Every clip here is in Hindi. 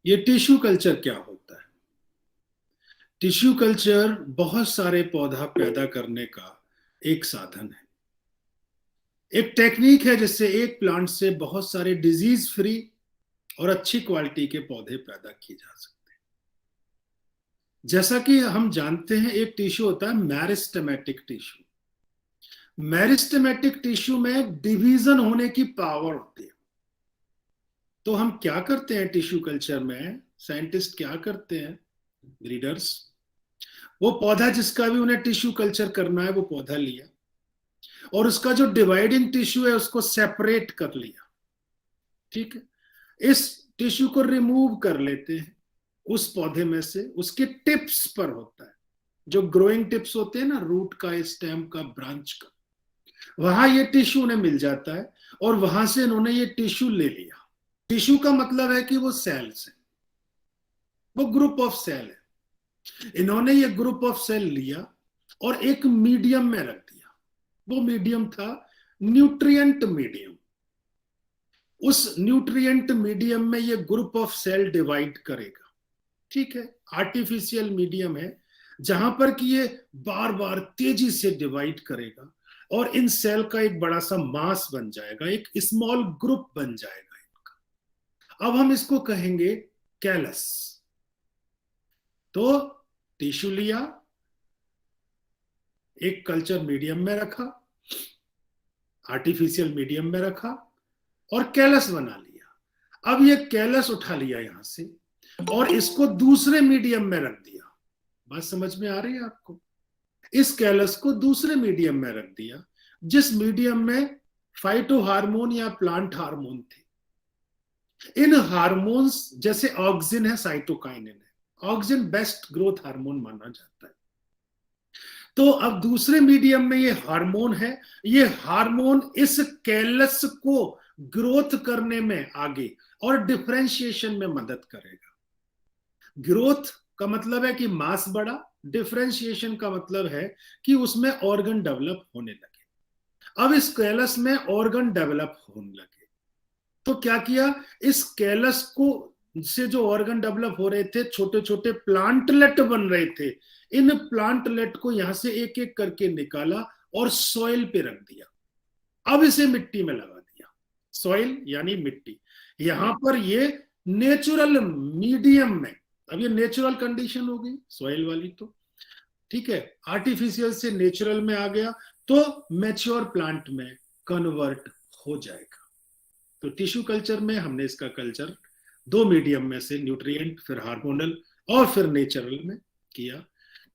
ये टिश्यू कल्चर क्या होता है? टिश्यू कल्चर बहुत सारे पौधा पैदा करने का एक साधन है, एक टेक्निक है जिससे एक प्लांट से बहुत सारे डिजीज फ्री और अच्छी क्वालिटी के पौधे पैदा किए जा सकते हैं। जैसा कि हम जानते हैं, एक टिश्यू होता है मेरिस्टेमेटिक टिश्यू। मेरिस्टेमेटिक टिश्यू में डिवीजन होने की पावर होती है। तो हम क्या करते हैं टिश्यू कल्चर में? साइंटिस्ट क्या करते हैं? ब्रीडर्स वो पौधा जिसका भी उन्हें टिश्यू कल्चर करना है वो पौधा लिया और उसका जो डिवाइडिंग टिश्यू है उसको सेपरेट कर लिया। ठीक है, इस टिश्यू को रिमूव कर लेते हैं उस पौधे में से। उसके टिप्स पर होता है, जो ग्रोइंग टिप्स होते हैं ना, रूट का, स्टेम का, ब्रांच का, वहां ये टिश्यू उन्हें मिल जाता है और वहां से इन्होंने ये टिश्यू ले लिया। टिश्यू का मतलब है कि वो सेल्स है, वो ग्रुप ऑफ सेल है। इन्होंने ये ग्रुप ऑफ सेल लिया और एक मीडियम में रख दिया। वो मीडियम था न्यूट्रिएंट मीडियम। उस न्यूट्रिएंट मीडियम में ये ग्रुप ऑफ सेल डिवाइड करेगा। ठीक है, आर्टिफिशियल मीडियम है जहां पर कि ये बार बार तेजी से डिवाइड करेगा और इन सेल का एक बड़ा सा मास बन जाएगा, एक स्मॉल ग्रुप बन जाएगा इनका। अब हम इसको कहेंगे कैलस। तो टिश्यू लिया, एक कल्चर मीडियम में रखा, आर्टिफिशियल मीडियम में रखा और कैलस बना लिया। अब ये कैलस उठा लिया यहां से और इसको दूसरे मीडियम में रख दिया। बात समझ में आ रही है आपको? इस कैलस को दूसरे मीडियम में रख दिया जिस मीडियम में फाइटो हार्मोन या प्लांट हार्मोन थे। इन हार्मोन्स जैसे ऑक्सिन है, साइटोकाइनिन है। ऑक्सिन बेस्ट ग्रोथ हार्मोन माना जाता है। तो अब दूसरे मीडियम में ये हार्मोन है। ये हार्मोन इस कैलस को ग्रोथ करने में आगे और डिफरेंशिएशन में मदद करेगा। ग्रोथ का मतलब है कि मास बढ़ा, डिफरेंशिएशन का मतलब है कि उसमें ऑर्गन डेवलप होने लगे। अब इस कैलस में ऑर्गन डेवलप होने लगे तो क्या किया, इस कैलस को से जो ऑर्गन डेवलप हो रहे थे, छोटे छोटे प्लांटलेट बन रहे थे, इन प्लांटलेट को यहां से एक एक करके निकाला और सॉइल पे रख दिया। अब इसे मिट्टी में लगा दिया। सॉइल यानी मिट्टी। यहां पर ये नेचुरल मीडियम में, अब ये नेचुरल कंडीशन हो गई सॉइल वाली, तो ठीक है, आर्टिफिशियल से नेचुरल में आ गया तो मैच्योर प्लांट में कन्वर्ट हो जाएगा। तो टिश्यू कल्चर में हमने इसका कल्चर दो मीडियम में से, न्यूट्रिएंट, फिर हार्मोनल और फिर नेचुरल में किया।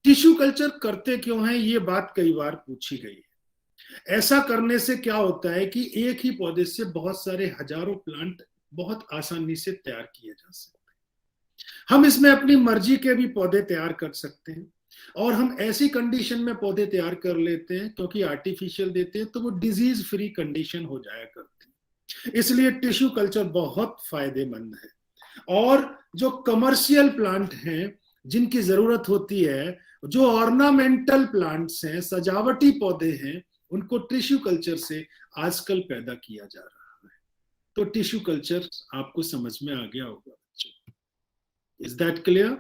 टिश्यू कल्चर करते क्यों है, ये बात कई बार पूछी गई है। ऐसा करने से क्या होता है कि एक ही पौधे से बहुत सारे हजारों प्लांट बहुत आसानी से तैयार किए जा सकते हैं। हम इसमें अपनी मर्जी के भी पौधे तैयार कर सकते हैं और हम ऐसी कंडीशन में पौधे तैयार कर लेते हैं क्योंकि आर्टिफिशियल देते हैं तो वो डिजीज फ्री कंडीशन हो जाया करती है। इसलिए टिश्यू कल्चर बहुत फायदेमंद है। और जो कमर्शियल प्लांट हैं जिनकी जरूरत होती है, जो ऑर्नामेंटल प्लांट्स हैं, सजावटी पौधे हैं, उनको टिश्यू कल्चर से आजकल पैदा किया जा रहा है। तो टिश्यू कल्चर आपको समझ में आ गया होगा बच्चों। Is that clear?